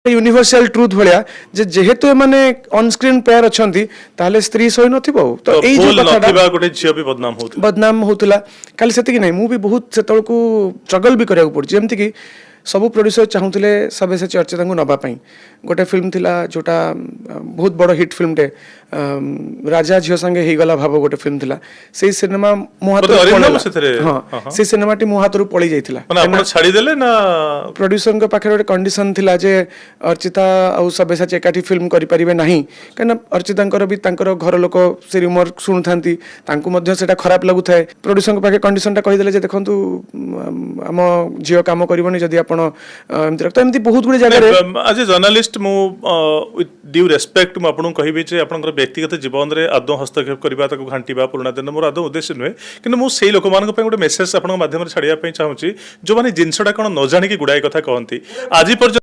universal truth भलिया जे जेहेतु एमाने on screen pair अछंती ताले स्त्री सही नथिबो तो एई जो कथाटा गोटे झियो भी बदनाम होतला काली सेति कि नै मु भी बहुत सेतळ को स्ट्रगल भी करिया पड़ जेमति कि सब प्रोड्यूसर चाहूले सब्यसाची अर्चिता को नबा पई गोटे फिल्म थिला जोटा बहुत बड़ हिट फिल्म टे राजा झियो संगे हे गला भाव गोटे फिल्म थिला से सिनेमा मो हाथ हां से सिनेमा टी मो हाथ रु पळी जाइथिला माने आपण छाडी देले ना प्रोड्यूसर को पाखे गोटे कंडीशन थिला जे अर्चिता और सब्यसाची एकाठी फिल्म करि परिबे नाही कना अर्चितांकर भी तांकर घर लोक से रिमोर सुनु थांती तांको मध्ये सेटा खराब लागु थाए प्रोड्यूसर को पाखे कंडीशन टा कहि देले जे देखंतु हम झियो काम करबोनी जदी आपण एमती रखता एमती बहुत गुडी जगह रे आज जर्नलिस्ट मु विथ ड्यू रेस्पेक्ट मु आपन कहिबे जे आपनकर व्यक्तिगत जीवन रे आदो हस्तक्षेप करबा ताको घांटीबा पुराना दिन मोर आदो उद्देश्य नुहे किंतु मु सेही लोक मान पे गोटे मेसेज आपन माध्यम रे छाड़िया पे चाहूची जो माने जिंसटा कोन न जानि कि गुडाई कथा कहंती आज